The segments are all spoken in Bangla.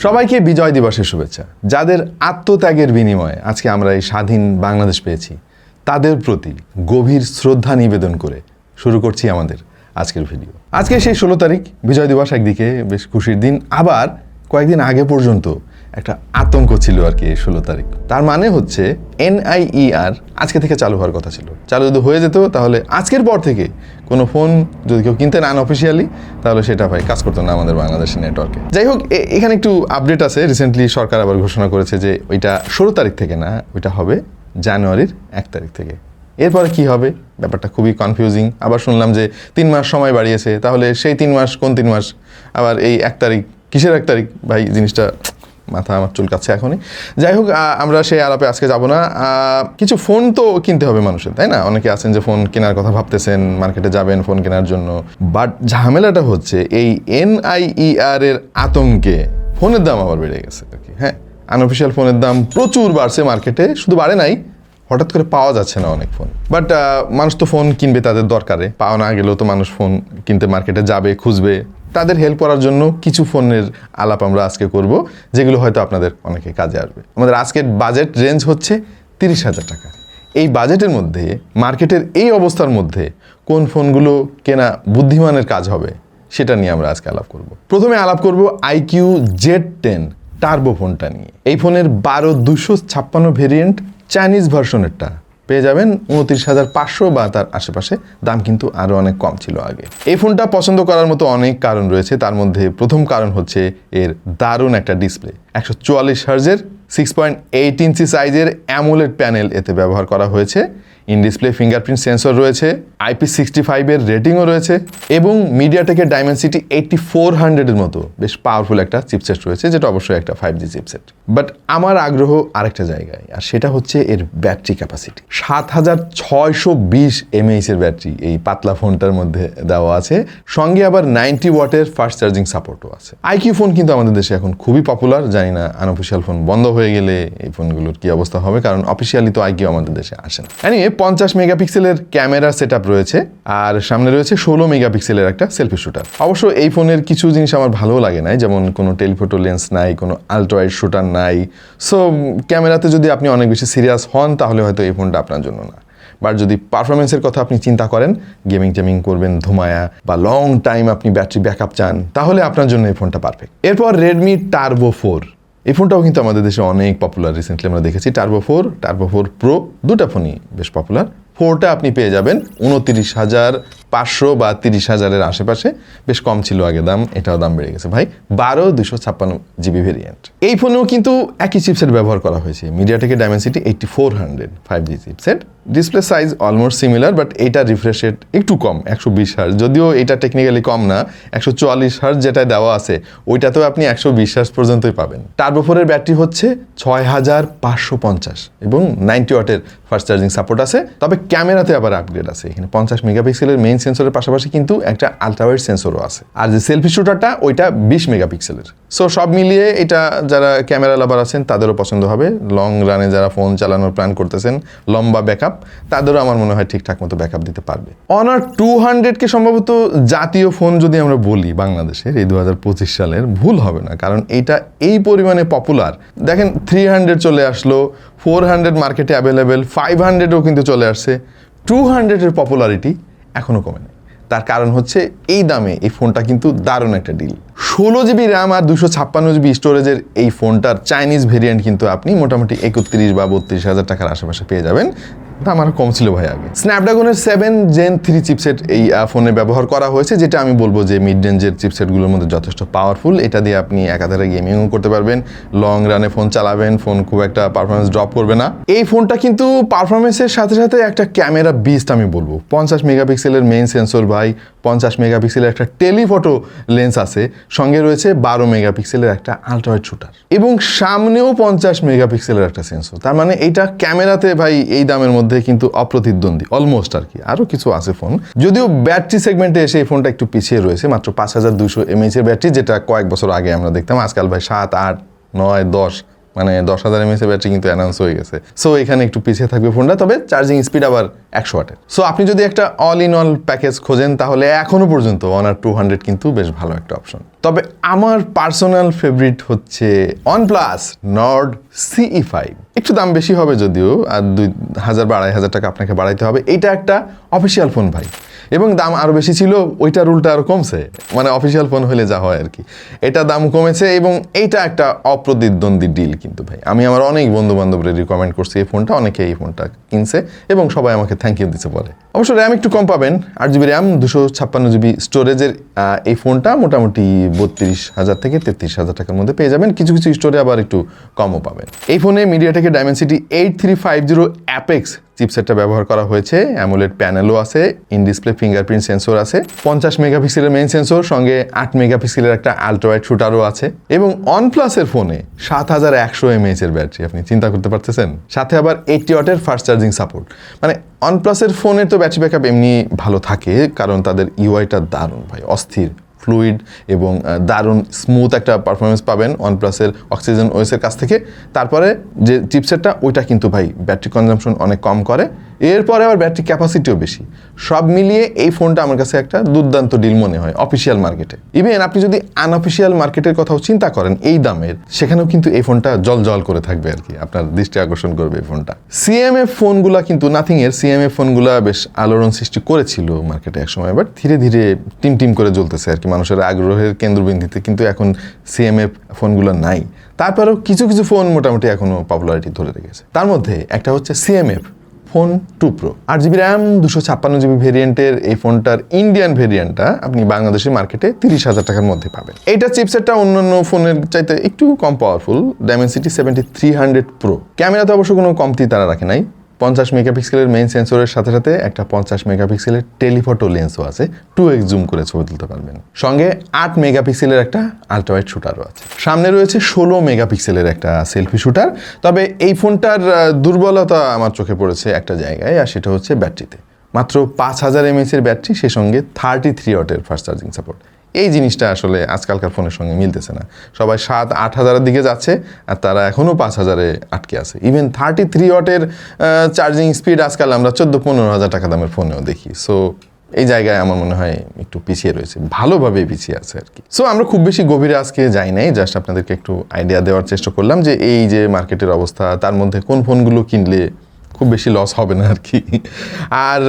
সবাইকে বিজয় দিবসের শুভেচ্ছা। যাদের আত্মত্যাগের বিনিময়ে আজকে আমরা এই স্বাধীন বাংলাদেশ পেয়েছি, তাদের প্রতি গভীর শ্রদ্ধা নিবেদন করে শুরু করছি আমাদের আজকের ভিডিও। আজকে সেই 16 তারিখ বিজয় দিবস, একদিকে বেশ খুশির দিন, আবার কয়েকদিন আগে পর্যন্ত একটা আতঙ্ক ছিল আর কি 16 তারিখ। তার মানে হচ্ছে NIER আজকে থেকে চালু হওয়ার কথা ছিল। চালু যদি হয়ে যেত তাহলে আজকের পর থেকে কোনো ফোন যদি কেউ কিনতেন আনঅফিসিয়ালি, তাহলে সেটা ভাই কাজ করতো না আমাদের বাংলাদেশের নেটওয়ার্কে। যাই হোক, এখানে একটু আপডেট আছে। রিসেন্টলি সরকার আবার ঘোষণা করেছে যে ওইটা 16 তারিখ থেকে না, ওইটা হবে জানুয়ারির 1 তারিখ থেকে। এরপরে কি হবে ব্যাপারটা খুবই কনফিউজিং। আবার শুনলাম যে 3 মাস সময় বাড়িয়েছে, তাহলে সেই 3 মাস কোন 3 মাস? আবার এই 1 তারিখ কিসের 1 তারিখ ভাই? জিনিসটা মাথা আমার চুলকাচ্ছে এখনই। যাই হোক, আমরা সেই আলাপে আজকে যাব না। কিছু ফোন তো কিনতে হবে মানুষের, তাই না? অনেকে আছেন যে ফোন কেনার কথা ভাবতেছেন, মার্কেটে যাবেন ফোন কেনার জন্য। বাট ঝামেলাটা হচ্ছে এই NIER এর আতঙ্কে ফোনের দাম আবার বেড়ে গেছে আর কি। হ্যাঁ, আনঅফিসিয়াল ফোনের দাম প্রচুর বাড়ছে মার্কেটে। শুধু বাড়ে নাই, হঠাৎ করে পাওয়া যাচ্ছে না অনেক ফোন। বাট মানুষ তো ফোন কিনবে তাদের দরকারে, পাওয়া না গেলেও তো মানুষ ফোন কিনতে মার্কেটে যাবে, খুঁজবে। তাদের হেল্প করার জন্য কিছু ফোনের আলাপ আমরা আজকে করব, যেগুলো হয়তো আপনাদের অনেকে কাজে আসবে। আমাদের আজকের বাজেট রেঞ্জ হচ্ছে 30,000 টাকা। এই বাজেটের মধ্যে মার্কেটের এই অবস্থার মধ্যে কোন ফোনগুলো কেনা বুদ্ধিমানের কাজ হবে সেটা নিয়ে আমরা আজকে আলাপ করব। প্রথমে আলাপ করব IQ Z10 টার্বো ফোনটা নিয়ে। এই ফোনের 12256 ভেরিয়েন্ট চাইনিজ ভার্সনেরটা পেয়ে যাবেন 29,500 বা তার আশেপাশে। দাম কিন্তু আরও অনেক কম ছিল আগে। এই ফোনটা পছন্দ করার মতো অনেক কারণ রয়েছে। তার মধ্যে প্রথম কারণ হচ্ছে এর দারুণ একটা ডিসপ্লে। 144 হার্জের 6.8 ইঞ্চি সাইজের অ্যামোলেড প্যানেল এতে ব্যবহার করা হয়েছে। ইন ডিসপ্লে ফিঙ্গারপ্রিন্ট সেন্সর রয়েছে, IP65 এর রেটিংও রয়েছে এবং মিডিয়াটেকের ডাইমেনসিটি 8400 মতো বেশ পাওয়ারফুল একটা চিপসেট রয়েছে, যেটা অবশ্যই একটা 5G চিপসেট। বাট আমার আগ্রহ আরেকটা জায়গায়, আর সেটা হচ্ছে এর ব্যাটারি ক্যাপাসিটি। 7620 mAh এর ব্যাটারি এই পাতলা ফোনটার মধ্যে দেওয়া আছে, সঙ্গে আবার 90 ওয়াটের ফাস্ট চার্জিং সাপোর্টও আছে। IQ ফোন কিন্তু আমাদের দেশে এখন খুবই পপুলার। জানি না আনঅফিসিয়াল ফোন বন্ধ হয়ে গেলে এই ফোনগুলোর কি অবস্থা হবে, কারণ অফিসিয়ালি তো IQ আমাদের দেশে আসে না। 50 মেগাপিক্সেলের ক্যামেরা সেটআপ রয়েছে, আর সামনে রয়েছে 16 মেগাপিক্সেলের একটা সেলফি শুটার। অবশ্য এই ফোনের কিছু জিনিস আমার ভালো লাগে না, যেমন কোনো টেলিফোটো লেন্স নাই, কোনো আলট্রাওয়াইড শুটার নাই। সো ক্যামেরাতে যদি আপনি অনেক বেশি সিরিয়াস হন তাহলে হয়তো এই ফোনটা আপনার জন্য না। বাট যদি পারফরমেন্সের কথা আপনি চিন্তা করেন, গেমিং করবেন ধুমায়া, বা লং টাইম আপনি ব্যাটারি ব্যাকআপ চান, তাহলে আপনার জন্য এই ফোনটা পারফেক্ট। এরপর Redmi Turbo 4। এই ফোনটাও কিন্তু আমাদের দেশে অনেক পপুলার। রিসেন্টলি আমরা দেখেছি Turbo 4 Pro, দুটা ফোনই বেশ পপুলার। 4টা আপনি পেয়ে যাবেন 29,500 বা 30,000-এর আশেপাশে। বেশ কম ছিল আগে দাম, এটাও দাম বেড়ে গেছে ভাই। 256 GB ভেরিয়েন্ট। এই ফোনেও কিন্তু একই চিপসেট ব্যবহার করা হয়েছে, মিডিয়াটেকের Dimensity 8400 5G chipset. Display size almost similar, but এইটা রিফ্রেশ রেট একটু কম, 120 হার্জ। যদিও এটা টেকনিক্যালি কম না, 144 হার্জ যেটা দেওয়া আছে ওইটাতেও আপনি 120 হার্জ পর্যন্তই পাবেন। টার্বো 4-এর ব্যাটারি হচ্ছে 6550 এবং 90 ওয়াটের ফাস্ট চার্জিং সাপোর্ট আছে। তবে ক্যামেরাতে আবার আপগ্রেড আছে। এখানে 50 মেগাপিক্সেলের মেইন সেন্সরের পাশাপাশি কিন্তু একটা আলট্রাওয়াইড সেন্সরও আছে। আর যে সেলফি শুটারটা ওইটা 20 মেগাপিক্সেলের। সো সব মিলিয়ে এটা যারা ক্যামেরা লাভার আছেন তাদেরও পছন্দ হবে। লং রানে যারা ফোন চালানোর প্ল্যান করতেছেন, লম্বা ব্যাকআপ, তাদেরও আমার মনে হয় ঠিকঠাক মতো ব্যাকআপ দিতে পারবে। Honor 200কে সম্ভবত জাতীয় ফোন যদি আমরা বলি বাংলাদেশের এই 2025 সালের, ভুল হবে না, কারণ এইটা এই পরিমাণে পপুলার। দেখেন 300 চলে আসলো, 400 মার্কেটে অ্যাভেলেবেল, 500ও কিন্তু চলে আসছে। 200-এর পপুলারিটি এখনও কমে নেই। তার কারণ হচ্ছে এই দামে এই ফোনটা কিন্তু দারুণ একটা ডিল। 16 GB র্যাম আর 256 GB স্টোরেজের এই ফোনটার চাইনিজ ভেরিয়েন্ট কিন্তু আপনি মোটামুটি 31 বা 32,000 টাকার আশেপাশে পেয়ে যাবেন। দাম আরও কম ছিল ভাই আগে। স্ন্যাপড্রাগনের 7 Gen 3 চিপসেট এই ফোনে ব্যবহার করা হয়েছে, যেটা আমি বলবো যে মিড রেঞ্জের চিপসেটগুলোর মধ্যে যথেষ্ট পাওয়ারফুল। এটা দিয়ে আপনি একাধারে গেমিংও করতে পারবেন, লং রানে ফোন চালাবেন, ফোন খুব একটা পারফরমেন্স ড্রপ করবে না। এই ফোনটা কিন্তু পারফরমেন্সের সাথে সাথে একটা ক্যামেরা বিস্ট আমি বলবো। 50 মেগাপিক্সেলের মেইন সেন্সর ভাই, 50 মেগাপিক্সেলের একটা টেলিফটো লেন্স আছে, সঙ্গে রয়েছে 12 মেগাপিক্সেলের একটা আলট্রাওয়াইড শুটার এবং সামনেও 50 মেগাপিক্সেলের একটা সেন্সর। তার মানে এইটা ক্যামেরাতে ভাই এই দামের মধ্যে কিন্তু অপ্রতিদ্বন্দ্বী অলমোস্ট আর কি। আরও কিছু আছে ফোন, যদিও ব্যাটারি সেগমেন্টে এসে এই ফোনটা একটু পিছিয়ে রয়েছে। মাত্র 5200 mAh এর ব্যাটারি, যেটা কয়েক বছর আগে আমরা দেখতাম। আজকাল ভাই 7, 8, 9, 10 মানে 10,000 mAh ব্যাটারি কিন্তু অ্যানাউন্স হয়ে গেছে। সো এখানে একটু পিছিয়ে থাকবে ফোনটা, তবে চার্জিং স্পিড আবার 100 ওয়াটের। সো আপনি যদি একটা অল ইন অল প্যাকেজ খোঁজেন তাহলে এখনো পর্যন্ত Honor 200 কিন্তু বেশ ভালো একটা অপশন। তবে আমার পার্সোনাল ফেভারিট হচ্ছে OnePlus Nord CE5। একটু দাম বেশি হবে যদিও, আর 2,000 বা 2,500 টাকা আপনাকে বাড়াইতে হবে। এটা একটা অফিসিয়াল ফোন ভাই, এবং দাম আরও বেশি ছিল, ওইটার উল্টা আরও কমছে। মানে অফিসিয়াল ফোন হলে যা হয় আর কি, এটা দাম কমেছে এবং এইটা একটা অপ্রতিদ্বন্দ্বী ডিল কিন্তু ভাই। আমি আমার অনেক বন্ধু বান্ধবদের রিকমেন্ড করছি এই ফোনটা, অনেকে এই ফোনটা কিনছে এবং সবাই আমাকে থ্যাংক ইউ দিচ্ছে বলে। অবশ্য র্যাম একটু কম পাবেন, 8GB র্যাম 256GB স্টোরেজের এই ফোনটা মোটামুটি 32,000 থেকে 33,000 টাকার মধ্যে পেয়ে যাবেন। কিছু কিছু স্টোরে আবার একটু কমও পাবেন। এই ফোনে মিডিয়াটেকের Dimensity 8350 অ্যাপেক্স চিপসেটটা ব্যবহার করা হয়েছে। অ্যামোলেড প্যানেলও আছে, ইন ডিসপ্লে ফিঙ্গারপ্রিন্ট সেন্সর আছে, 50 মেগাপিক্সেলের মেইন সেন্সর, সঙ্গে 8 মেগাপিক্সেলের একটা আল্ট্রাওয়াইড শুটারও আছে, এবং OnePlus-এর ফোনে 7100 mAh এর ব্যাটারি। আপনি চিন্তা করতে পারতেছেন? সাথে আবার 80 ওয়াটের ফাস্ট চার্জিং সাপোর্ট। মানে OnePlus-এর ফোনের তো ব্যাটারি ব্যাকআপ এমনি ভালো থাকে, কারণ তাদের ইউআইটা দারুণ ভাই, অস্থির, ফ্লুইড এবং দারুণ স্মুথ একটা পারফরমেন্স পাবেন OnePlus-এর অক্সিজেন ওএস-এর কাছ থেকে। তারপরে যে চিপসেটটা ওইটা কিন্তু ভাই ব্যাটারি কনজাম্পশন অনেক কম করে, এরপরে আবার ব্যাটারি ক্যাপাসিটিও বেশি। সব মিলিয়ে এই ফোনটা আমার কাছে একটা দুর্দান্ত ডিল মনে হয় অফিসিয়াল মার্কেটে। ইভেন আপনি যদি আনঅফিসিয়াল মার্কেটের কথাও চিন্তা করেন এই দামের, সেখানেও কিন্তু এই ফোনটা জল জল করে থাকবে আর কি, আপনার দৃষ্টি আকর্ষণ করবে এই ফোনটা। সিএমএফ ফোনগুলা কিন্তু নাথিংয়ের সিএমএফ ফোনগুলা বেশ আলোড়ন সৃষ্টি করেছিল মার্কেটে একসময়, বাট ধীরে ধীরে টিম টিম করে জ্বলতেছে আর কি, মানুষের আগ্রহের কেন্দ্রবিন্দুতে কিন্তু এখন সিএমএফ ফোনগুলো নাই। তারপরেও কিছু কিছু ফোন মোটামুটি এখনো পপুলারিটি ধরে রেখেছে। তার মধ্যে একটা হচ্ছে CMF phone 2 Pro, 8GB RAM 256GB ভেরিয়েন্টের এই ফোনটার ইন্ডিয়ান ভেরিয়েন্টটা আপনি বাংলাদেশের মার্কেটে 30,000 টাকার মধ্যে পাবেন। এইটা চিপসেটটা অন্যান্য ফোনের চাইতে একটু কম পাওয়ারফুল, Dimensity 7300 Pro। ক্যামেরাতে অবশ্য কোনো কমতি তারা রাখে নাই, 50 মেগাপিক্সেলের মেইন সেন্সরের সাথে সাথে একটা 50 মেগাপিক্সেলের টেলিফটো লেন্সও আছে, 2x জুম করে ছবি তুলতে পারবেন। সঙ্গে 8 মেগাপিক্সেলের একটা আল্ট্রাওয়াইড শুটারও আছে। সামনে রয়েছে 16 মেগাপিক্সেলের একটা সেলফি শুটার। তবে এই ফোনটার দুর্বলতা আমার চোখে পড়েছে একটা জায়গায়, আর সেটা হচ্ছে ব্যাটারিতে। মাত্র 5000 mAh এর ব্যাটারি, সে সঙ্গে 33 ওয়াটের ফাস্ট চার্জিং সাপোর্ট। এই জিনিসটা আসলে আজকালকার ফোনের সঙ্গে মিলতেছে না। সবাই 7-8 হাজারের দিকে যাচ্ছে, আর তারা এখনও 5000-এ আটকে আছে। ইভেন 33 ওয়াটের চার্জিং স্পিড আজকাল আমরা 14-15 হাজার টাকা দামের ফোনেও দেখি। সো এই জায়গায় আমার মনে হয় একটু পিছিয়ে রয়েছে, ভালোভাবে পিছিয়ে আছে আর কি। সো আমরা খুব বেশি গভীরে আজকে যাই নাই, জাস্ট আপনাদেরকে একটু আইডিয়া দেওয়ার চেষ্টা করলাম যে এই যে মার্কেটের অবস্থা, তার মধ্যে কোন ফোনগুলো কিনলে খুব বেশি লস হবে না আর কি। আর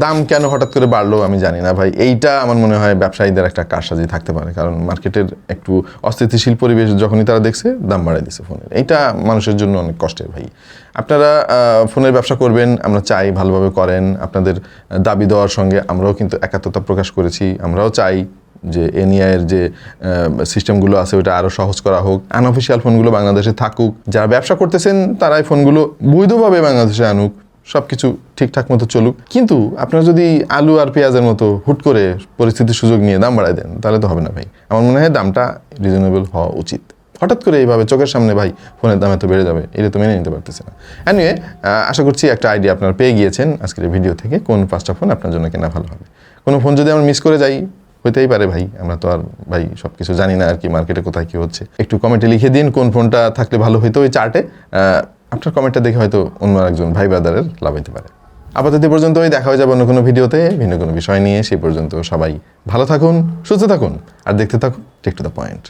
দাম কেন হঠাৎ করে বাড়লো আমি জানি না ভাই, এইটা আমার মনে হয় ব্যবসায়ীদের একটা কারসাজি থাকতে পারে, কারণ মার্কেটের একটু অস্থিতিশীল পরিবেশ যখনই তারা দেখছে, দাম বাড়াই দিচ্ছে ফোনের। এইটা মানুষের জন্য অনেক কষ্টের ভাই। আপনারা ফোনের ব্যবসা করবেন, আমরা চাই ভালোভাবে করেন। আপনাদের দাবি দেওয়ার সঙ্গে আমরাও কিন্তু একাত্মতা প্রকাশ করেছি। আমরাও চাই যে এনইআইয়ের যে সিস্টেমগুলো আছে ওইটা আরও সহজ করা হোক, আনঅফিসিয়াল ফোনগুলো বাংলাদেশে থাকুক, যারা ব্যবসা করতেছেন তারা এই ফোনগুলো বৈধভাবে বাংলাদেশে আনুক, সব কিছু ঠিকঠাক মতো চলুক। কিন্তু আপনারা যদি আলু আর পেঁয়াজের মতো হুট করে পরিস্থিতির সুযোগ নিয়ে দাম বাড়ায় দেন, তাহলে তো হবে না ভাই। আমার মনে হয় দামটা রিজনেবল হওয়া উচিত। হঠাৎ করে এইভাবে চোখের সামনে ভাই ফোনের দাম এত বেড়ে যাবে, এটা তো মেনে নিতে পারতেছে না। এনিওয়ে, আশা করছি একটা আইডিয়া আপনারা পেয়ে গিয়েছেন আজকের এই ভিডিও থেকে, কোন 5টা ফোন আপনার জন্য কেনা ভালো হবে। কোনো ফোন যদি আমরা মিস করে যাই, হইতেই পারে ভাই, আমরা তো আর ভাই সব কিছু জানি না আর কি, মার্কেটে কোথায় কী হচ্ছে। একটু কমেন্টে লিখে দিন কোন ফোনটা থাকলে ভালো হইতো ওই চার্টে। আপনার কমেন্টটা দেখে হয়তো অন্য একজন ভাই ব্রাদারের লাভ হইতে পারে। আপাতত পর্যন্তই, দেখা হয়ে যাবে অন্য কোনো ভিডিওতে ভিন্ন কোনো বিষয় নিয়ে। সেই পর্যন্ত সবাই ভালো থাকুন, সুস্থ থাকুন, আর দেখতে থাকুন টেক টু দ্য পয়েন্ট।